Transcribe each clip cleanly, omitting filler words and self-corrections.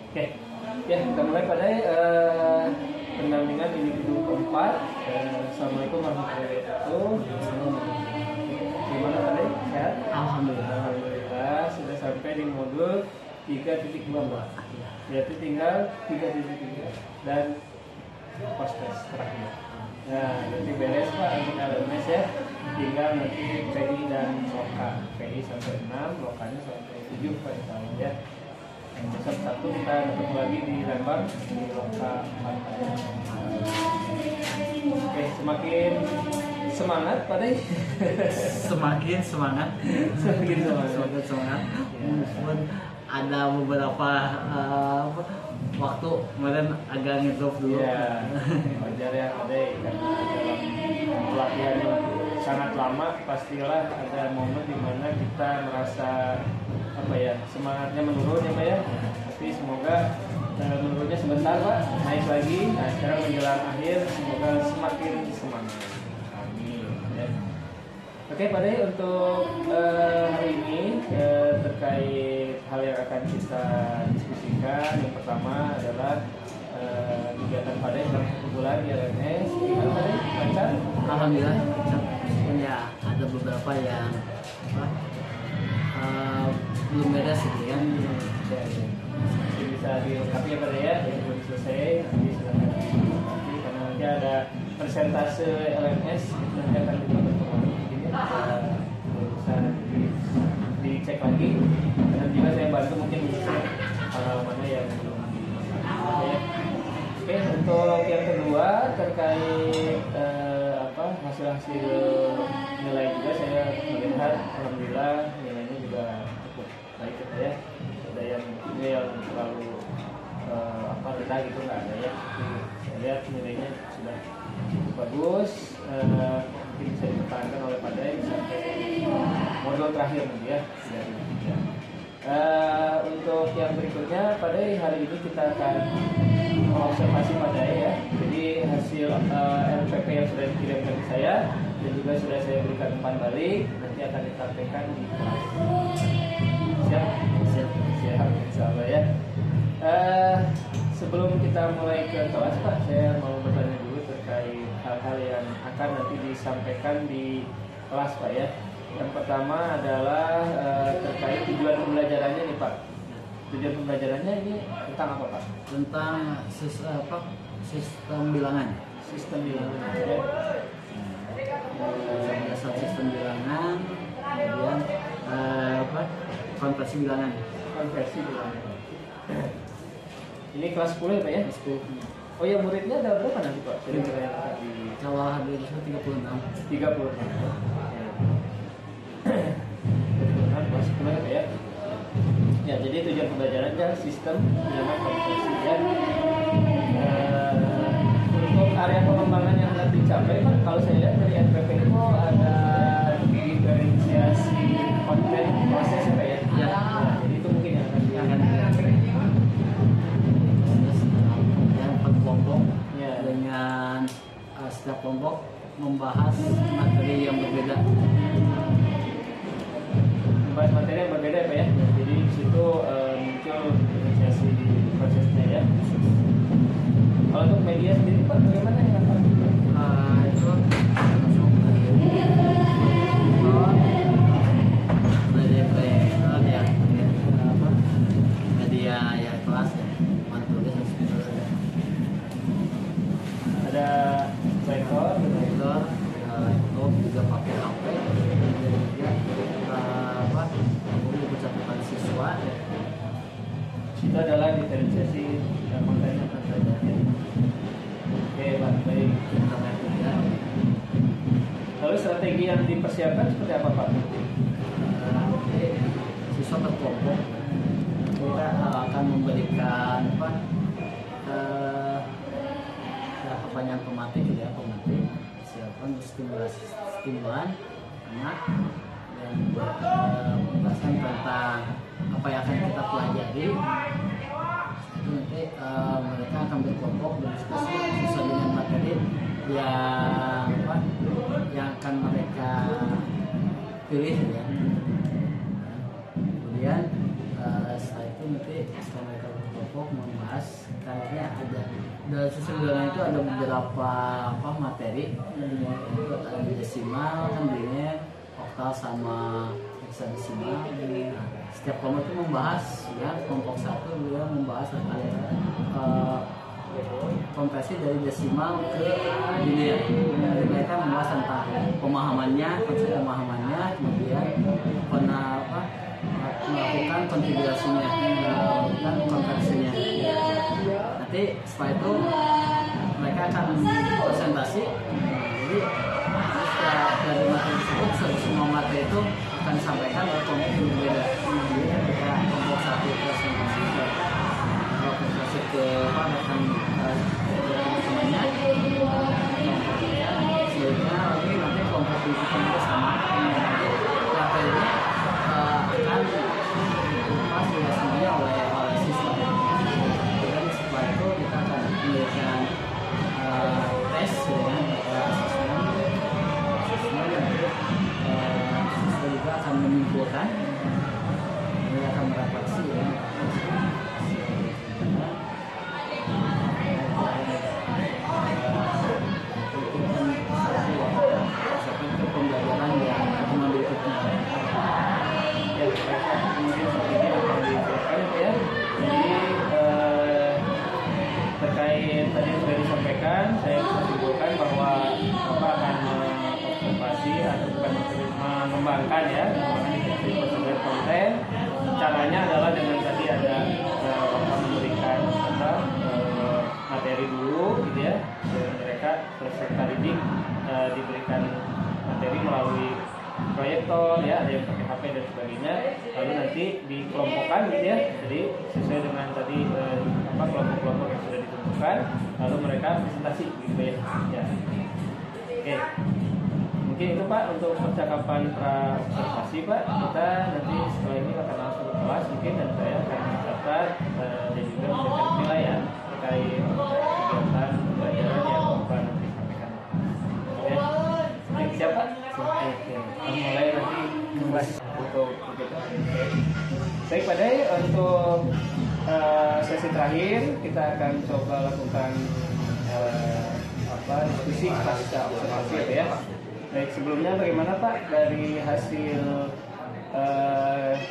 Oke, ya kita mulai pada pendampingan individu keempat. Assalamualaikum warahmatullahi wabarakatuh. Gimana tadi? Sehat? Alhamdulillah. Alhamdulillah sudah sampai di modul 3.2. Berarti tinggal 3.3 dan post test terakhir. Nah, berarti beres Pak untuk LMS ya. Tinggal nanti PI dan LOKA. PI sampai 6, LOKA-nya sampai 7 Pak insya Allah ya. Besok satu kita ketemu lagi di Lembang di LOKA 4. Oke, semakin semangat Pak Dai. Semakin semangat. Semakin semangat. Meskipun ada beberapa waktu kemarin agak ngedrop dulu. Ya, wajar ya Pak Dai, karena dalam pelatihan yang sangat lama pastilah ada momen dimana kita merasa semangatnya menurun ya Pak ya. Tapi semoga menurunnya sebentar Pak, naik lagi. Nah sekarang menjelang akhir semoga semakin semangat. Amin ya. Oke Pak Dai, untuk hari ini terkait hal yang akan kita diskusikan, yang pertama adalah kegiatan Pak Dai dalam 1 bulan di LMS. Gimana Pak Dai? Lancar? Alhamdulillah. Ya ada beberapa yang belum beres gitu ya. Jadi bisa dilengkapi ya Pak Dai ya, yang belum selesai nanti silakan dilengkapi karena nanti ada persentase LMS nanti akan kita bertemu bisa dicek lagi dan juga saya bantu mungkin hal mana yang belum dimasak ya. Oke, untuk yang kedua terkait hasil-hasil nilai juga saya melihat alhamdulillah nilainya juga cukup baik ya. Ada yang terlalu rendah gitu nggak ada ya. Saya lihat nilainya sudah cukup bagus. Mungkin bisa dipertahankan oleh Pak Dai sampai modul terakhir nanti ya. Untuk yang berikutnya Pak Dai, hari ini kita akan observasi Pak Dai ya. Jadi hasil LPP yang sudah dikirimkan ke saya dan juga sudah saya berikan umpan balik nanti akan ditampilkan di kelas. Siap insya Allah ya. Sebelum kita mulai ke kelas Pak, saya mau bertanya dulu terkait hal-hal yang akan nanti disampaikan di kelas Pak ya. Yang pertama adalah terkait tujuan pembelajarannya nih Pak. Tujuan pembelajarannya ini tentang apa Pak? Tentang sistem bilangan. Sistem bilangan ya. Dasar sistem bilangan, kemudian konversi bilangan. Konversi bilangan. Ini kelas 10 ya Pak ya? 10. Oh ya, muridnya ada berapa nanti Pak? Kira-kira yang akan di Kalau hadir 36. 36. Kelas 10 ya Pak ya? Ya, jadi tujuan pembelajarannya sistem bilangan konversi ya. Untuk area pengembangan yang akan dicapai Pak, kalau saya lihat dari NPP itu ada diferensiasi konten proses ya Pak ya? Ya. Nah, jadi itu mungkin yang akan Kemudian per kelompok ya. dengan setiap kelompok membahas materi yang berbeda. Membahas materi yang berbeda ya Pak ya. Jadi di situ muncul diferensiasi prosesnya ya. Kalau untuk media sendiri Pak, bagaimana ya Pak? Itu langsung media ya kelas ya, mantulis Ada lektor, laptop juga pakai HP, kemudian juga buku catatan siswa. itu adalah diferensiasi kontennya saja. Oke Pak, baik. Lalu strategi yang dipersiapkan seperti apa Pak? Siswa berkelompok kita akan memberikan pertanyaan pematik silakan stimulan anak dan menjelaskan tentang apa yang akan kita pelajari. Itu nanti mereka akan berkelompok berdiskusi sesuai dengan materi yang akan mereka pilih ya. Kemudian setelah itu nanti setelah mereka berkelompok kelompok membahas karena ada dalam susun dorongan itu ada beberapa materi, ada desimal, kan oktal sama heksadesimal. Nah, setiap kelompok itu membahas, ya kelompok satu dia membahas tentang konversi dari desimal ke linear. Jadi mereka membahas tentang pemahamannya, konsep pemahamannya, kemudian melakukan konfigurasinya dan konversinya. Nanti setelah itu mereka akan presentasi. Jadi setelah dari materi tersebut, semua materi itu akan disampaikan oleh kelompok yang berbeda. Jadi ketika kelompok satu presentasi ke rekan teman-temannya, selanjutnya lagi nanti kelompok rujukan itu sama. Materinya akan dikupas semuanya oleh siswa. Dan setelah itu kita akan memberikan tes dengan asesmen nanti siswa juga akan menyimpulkan, mereka akan merefleksi ya. Pembelajaran yang berikutnya. Ya, kemudian seperti ini akan diterapkan ya. Jadi terkait tadi sudah disampaikan, saya bisa simpulkan bahwa Bapak akan mengobservasi atau bukan mengembangkan ya, mengembangkan prosedur konten. Caranya adalah dengan tadi ada Bapak memberikan materi dulu, gitu ya. Mereka peserta didik diberikan materi melalui proyektor ya, ada yang pakai HP dan sebagainya, lalu nanti dikelompokkan gitu ya, jadi sesuai dengan tadi kelompok-kelompok yang sudah ditentukan, lalu mereka presentasi gitu ya. Oke, mungkin itu Pak untuk percakapan pra-observasi Pak. Kita nanti setelah ini akan langsung ke kelas mungkin, dan saya akan mencatat dan juga memberikan penilaian terkait kegiatan pembelajaran yang Bapak nanti sampaikan. Oke, siapa? Oke, mulai nanti kelas untuk kegiatan. Baik, pada untuk sesi terakhir kita akan coba lakukan diskusi pasca observasi ya. Baik, sebelumnya bagaimana Pak dari hasil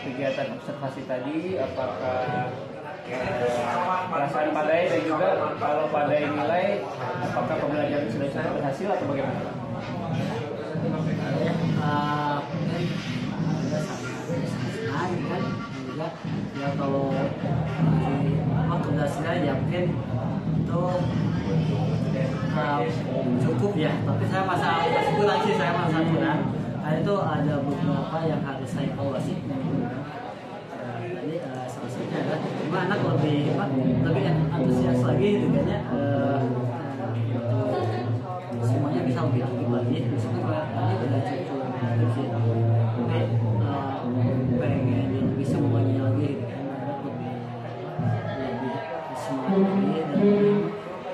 kegiatan observasi tadi, apakah perasaan Padai dan juga kalau Padai nilai apakah pembelajaran sudah cukup berhasil atau bagaimana Pak? Kan juga ya kalau keberhasilan ya mungkin itu cukup ya, tapi saya masih kurang sih, saya masih kurang karena itu ada beberapa yang harus saya evaluasi. Tadi salah satunya adalah cuma anak lebih antusias lagi gitu kan ya, semuanya bisa lebih aktif lagi. Misalnya kalau tadi udah cukup tapi pengen bisa semuanya lagi gitu kan, lebih semangat lagi. Dan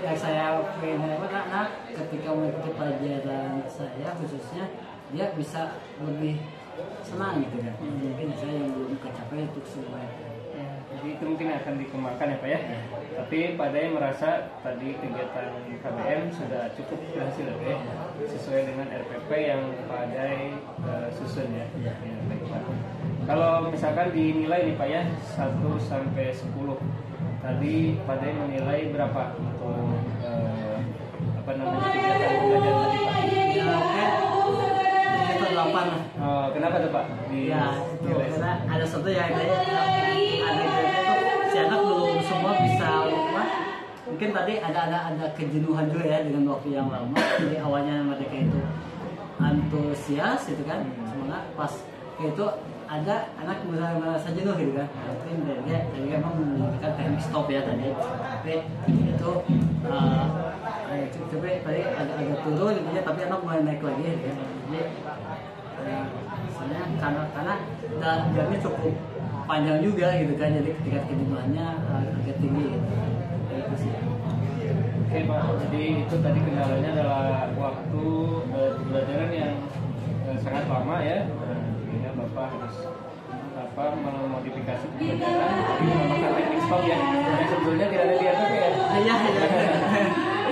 yang saya pengen anak ketika mengikuti pelajaran saya khususnya dia bisa lebih senang gitu kan. Mungkin saya yang belum kecapai untuk semua itu. Jadi itu mungkin akan dikembangkan ya Pak ya. Tapi Padai merasa tadi kegiatan KBM sudah cukup berhasil ya, sesuai dengan RPP yang Padai susun ya. Baik Pak. Kalau misalkan dinilai nih Pak ya 1 sampai 10, tadi Padai menilai berapa untuk kegiatan pembelajaran tadi Pak? Ya oke, itu 8 lah. Kenapa tuh Pak? Ya itu karena ada satu yang ada itu si anak belum semua bisa lupa. Mungkin tadi ada kejenuhan juga ya dengan waktu yang lama. Jadi awalnya mereka itu antusias gitu kan, semangat, pas itu ada anak merasa jenuh gitu kan. Mungkin dia memang menggunakan teknik stop ya tadi. Tapi itu coba tadi agak turun gitu ya, tapi anak mulai naik lagi gitu ya. Jadi sebenarnya karena jamnya cukup panjang juga gitu kan, jadi tingkat kejenuhannya agak tinggi gitu. Itu sih. Oke Pak, jadi itu tadi kendalanya adalah waktu pembelajaran yang sangat lama ya, sehingga Bapak harus memodifikasi pembelajaran tapi menggunakan teknik stop ya, yang sebetulnya tidak ada di RPP ya. Iya.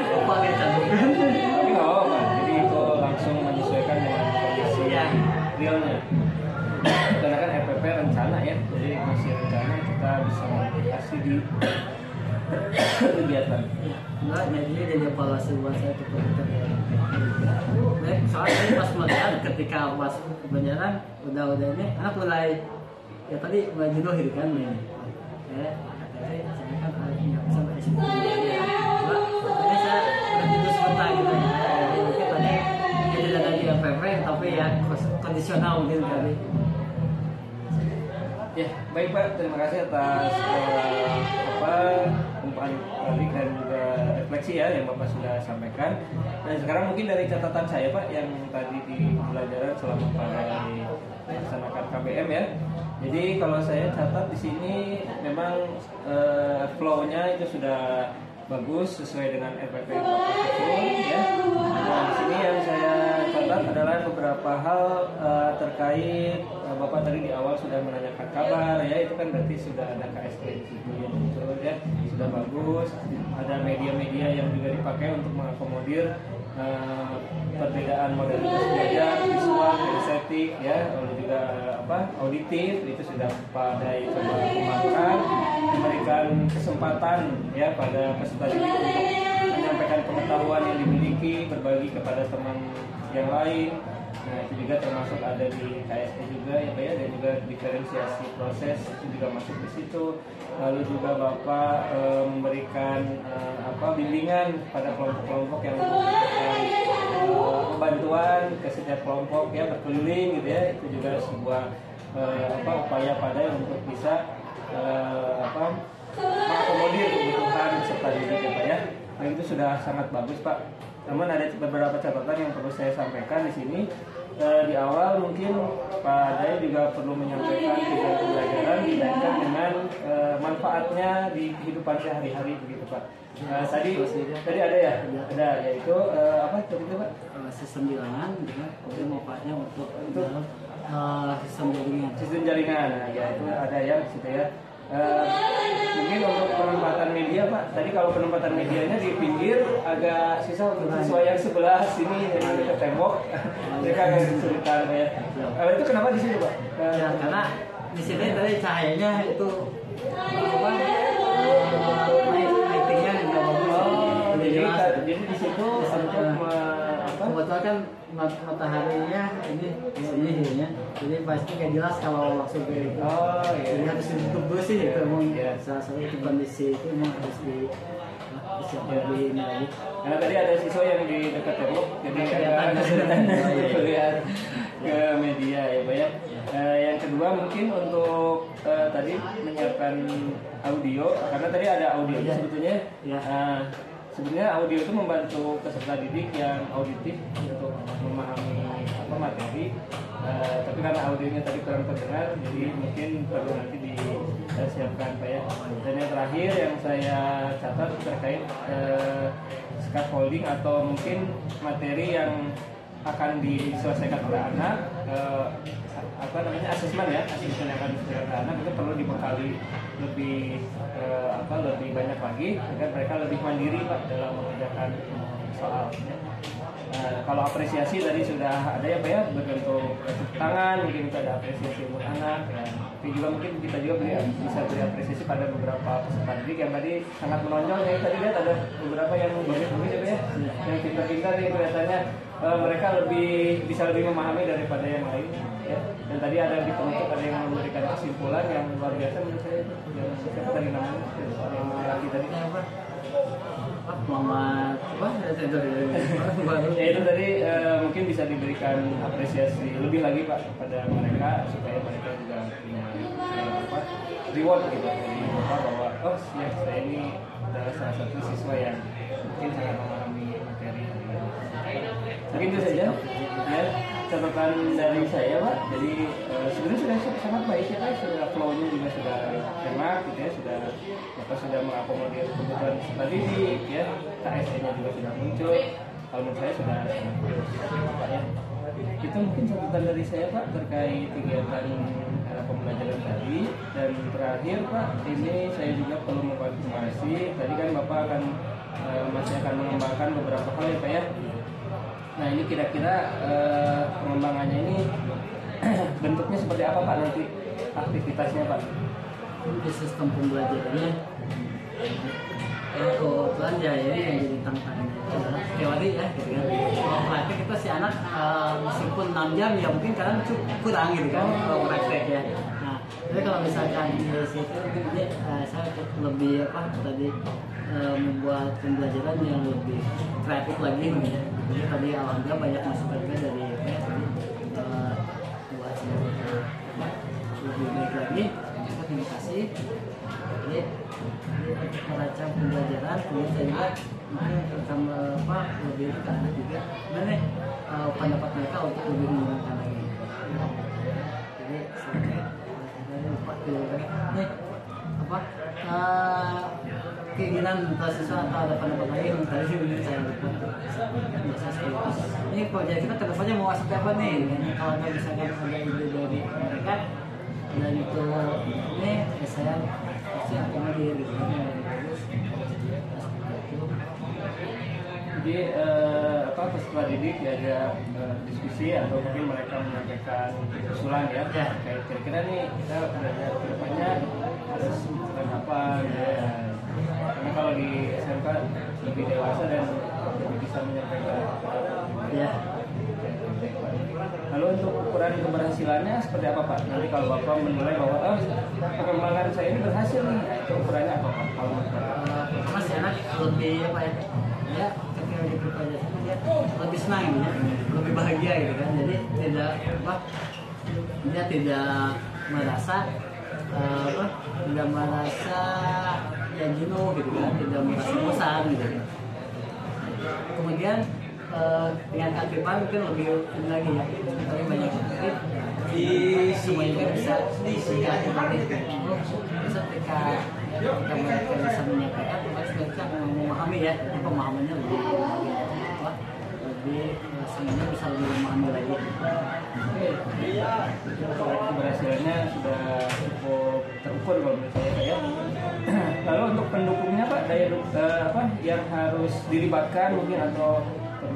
Lupa dia cantumkan. Tapi nggak apa-apa, jadi itu langsung menyesuaikan dengan kondisi yang realnya. Karena kan RPP rencana ya, jadi masih rencana kita bisa modifikasi di kegiatan. Enggak, jadi evaluasi buat saya itu soalnya tadi pas melihat ketika pas pembelajaran udah ini anak mulai ya tadi mulai jenuh gitu kan nih katanya saya kan nggak bisa beresin ya ini saya jenuh sebentar gitu ya jadi mungkin tadi ya tidak ada di FPP tapi ya kondisional mungkin tadi. Ya, baik Pak, terima kasih atas umpan balik dan juga refleksi ya yang Bapak sudah sampaikan. Dan sekarang mungkin dari catatan saya Pak yang tadi di pembelajaran selama pada melaksanakan KBM ya. Jadi kalau saya catat di sini memang flow-nya itu sudah bagus sesuai dengan RPP Bapak susun ya. Nah, di sini yang saya catat adalah beberapa hal terkait Bapak tadi di awal sudah menanyakan kabar ya, itu kan berarti sudah ada KSP di situ ya, betul ya, sudah bagus. Ada media-media yang juga dipakai untuk mengakomodir perbedaan modalitas belajar, visual, estetik ya, lalu juga auditif itu sudah pada coba kembangkan, memberikan kesempatan ya pada peserta didik untuk menyampaikan pengetahuan yang dimiliki, berbagi kepada teman yang lain. Nah itu juga termasuk ada di KSP juga ya Pak ya, dan juga diferensiasi proses itu juga masuk di situ. Lalu juga Bapak memberikan bimbingan pada kelompok-kelompok yang membutuhkan bantuan ke setiap kelompok ya, berkeliling gitu ya, itu juga sebuah upaya pada untuk bisa mengakomodir kebutuhan peserta didik ya Pak ya. Nah itu sudah sangat bagus Pak. Namun ada beberapa catatan yang perlu saya sampaikan di sini. Di awal mungkin Pak Dai juga perlu menyampaikan tujuan pembelajaran dikaitkan dengan manfaatnya di kehidupan sehari-hari begitu Pak. Tadi ada ya, ada yaitu apa tadi itu Pak? Sistem jaringan, juga manfaatnya untuk sistem jaringan. Nah, ya itu ada ya di situ ya. Mungkin untuk penempatan media Pak, tadi kalau penempatan medianya di pinggir agak susah untuk siswa yang sebelah sini yang dekat tembok, mereka agak kesulitan ya. Itu kenapa di sini Pak? Ya karena di sini tadi cahayanya itu lightingnya nggak bagus. Jadi di situ untuk kebetulan kan mataharinya ini ya, jadi pasti nggak jelas kalau langsung ke itu. Oh iya. Jadi harus ditutup dulu sih itu emang salah satu itu kondisi itu emang harus disiapkan lebih ini lagi. Karena tadi ada siswa yang di dekat tembok, jadi agak kesulitan untuk lihat ke media ya Pak ya. Yang kedua mungkin untuk tadi menyiapkan audio, karena tadi ada audio sebetulnya. Sebenarnya audio itu membantu peserta didik yang auditif untuk memahami materi, tapi karena audionya tadi kurang terdengar, jadi mungkin perlu nanti disiapkan Pak ya. Dan yang terakhir yang saya catat terkait scaffolding atau mungkin materi yang akan diselesaikan oleh anak, asesmen yang akan diselesaikan oleh anak itu perlu dibekali lebih banyak lagi agar mereka lebih mandiri Pak dalam mengerjakan soal. Kalau apresiasi tadi sudah ada ya Pak ya, berbentuk tepuk tangan, mungkin kita ada apresiasi untuk anak ya. Tapi juga mungkin kita juga bisa beri apresiasi pada beberapa peserta didik yang tadi sangat menonjol ya. Tadi lihat ada beberapa yang bagus-bagus ya Pak ya, yang pintar-pintar nih kelihatannya mereka bisa lebih memahami daripada yang lain ya. Dan tadi ada di penutup ada yang memberikan kesimpulan yang luar biasa menurut saya itu. Siapa tadi namanya? Yang lagi tadi apa? Muhammad ya itu tadi mungkin bisa diberikan apresiasi lebih lagi Pak kepada mereka supaya mereka juga punya reward gitu dari Bapak bahwa saya ini adalah salah satu siswa yang mungkin sangat memahami materi. Mungkin itu saja ya catatan dari saya Pak. Jadi sebenarnya sudah sangat baik ya Pak, sudah flow-nya juga sudah enak gitu ya, Bapak sudah mengakomodir kebutuhan tadi ya, KSE-nya juga sudah muncul. Kalau menurut saya sudah sangat bagus Pak ya. Itu mungkin catatan dari saya Pak terkait kegiatan pembelajaran tadi. Dan terakhir Pak, ini saya juga perlu mengkonfirmasi. Tadi kan Bapak akan masih akan mengembangkan beberapa hal ya Pak ya. Nah ini kira-kira pengembangannya ini bentuknya seperti apa Pak nanti aktivitasnya Pak? Di sistem pembelajarannya kebetulan ya ini yang jadi tantangannya itu adalah teori ya gitu kan. Kalau praktek kita si anak meskipun 6 jam ya mungkin kadang kurang gitu kan kalau praktek ya. Nah jadi kalau misalkan di situ jadi saya lebih apa tadi membuat pembelajaran yang lebih kreatif lagi gitu ya. Jadi tadi alhamdulillah banyak masukan juga dari saya tadi buat lebih baik lagi komunikasi. Jadi merancang pembelajaran kemudian saya juga akan lebih ke anak juga mana pendapat mereka untuk lebih menggunakan lagi. Jadi saya lupa nih apa keinginan siswa atau ada pendapat lain tadi saya lupa. Ini proyek kita kedepannya mau seperti apa nih? Kalau ada misalkan ada ide dari mereka dan itu ini saya pasti akan hadir gitu kan. Jadi peserta didik diajak diskusi atau mungkin mereka menyampaikan usulan ya kayak kira-kira nih kita belajar kedepannya harus melakukan apa gitu ya. Karena kalau di SMK lebih dewasa dan lebih bisa menyampaikan Ya. Lalu untuk ukuran keberhasilannya seperti apa Pak? Nanti kalau Bapak menilai bahwa perkembangan saya ini berhasil nih, nah, itu ukurannya apa Pak? Kalau Pertama si anak lebih apa ya? Ya ketika di pelajaran dia lebih senang gitu ya, lebih bahagia gitu kan. Jadi tidak apa? Dia tidak merasa tidak merasa ya jenuh gitu kan, tidak merasa bosan gitu. Kemudian dengan keaktifan mungkin lebih lagi ya, tapi banyak aktif di semuanya bisa diaktifkan itu. Bisa ketika mereka bisa menyampaikan, mereka memahami ya, pemahamannya lebih semuanya bisa lebih memahami lagi. Keberhasilannya sudah cukup terukur kalau menurut saya ya. Lalu untuk pendukungnya Pak, daya yang harus dilibatkan mungkin atau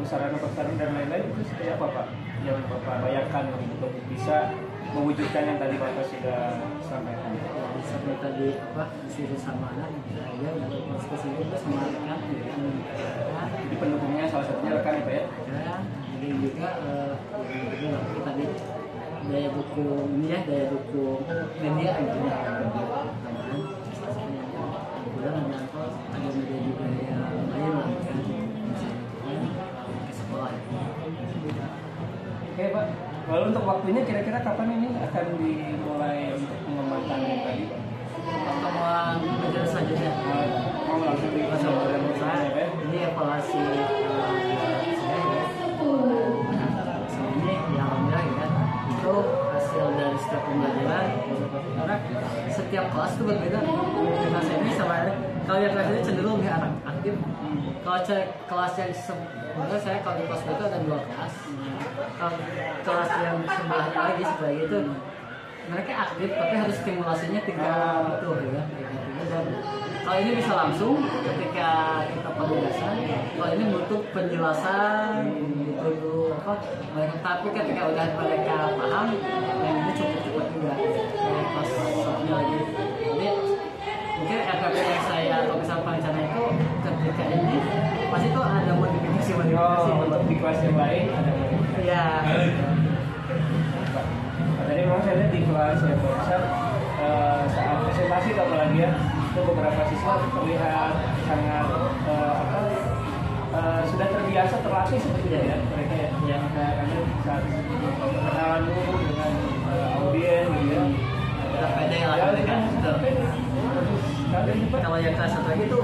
sarana-prasarana dan lain-lain itu seperti apa Pak? Yang Bapak bayangkan untuk bisa mewujudkan yang tadi Bapak sudah sampaikan. Sampai tadi diskusi sama anak, ya diskusi juga sama rekan. Jadi pendukungnya salah satunya rekan ya Pak ya? Ya, jadi juga tadi daya dukung ini ya, daya dukung media gitu ya. Kemudian ada media juga yang lain lah kan. Oke Pak, lalu untuk waktunya kira-kira kapan ini akan dimulai untuk mengembangkan yang tadi Pak? Pertemuan belajar selanjutnya Mau langsung di pembelajaran bersama ya Pak? Ini evaluasi saya ya. Ini yang alhamdulillah ya, itu hasil dari setiap pembelajaran. Karena setiap kelas itu berbeda. Kelas ini sama kalau yang kelas ini cenderung ya anak aktif. Kalau kelas yang sebenarnya saya kalau di kelas itu ada 2 kelas. Kalau kelas yang sebelahnya lagi setelah itu mereka aktif tapi harus stimulasinya tinggal itu ya. Dan kalau ini bisa langsung ketika kita penugasan, kalau ini butuh penjelasan gitu dulu mereka, tapi ketika udah mereka paham yang ini cukup cepat juga pas satunya lagi. Jadi mungkin RKP yang saya atau misalnya perencana itu ketika ini pasti tuh ada modifikasi di kelas yang lain ada modifikasi. Ya. Tadi memang saya lihat di kelas yang barusan saat presentasi apalagi ya, itu beberapa siswa terlihat sangat sudah terbiasa terlatih sepertinya ya mereka ya. Karena saat kenalan dulu dengan audien gitu ya. Udah pede lah mereka. Kalau yang kelas 1 lagi tuh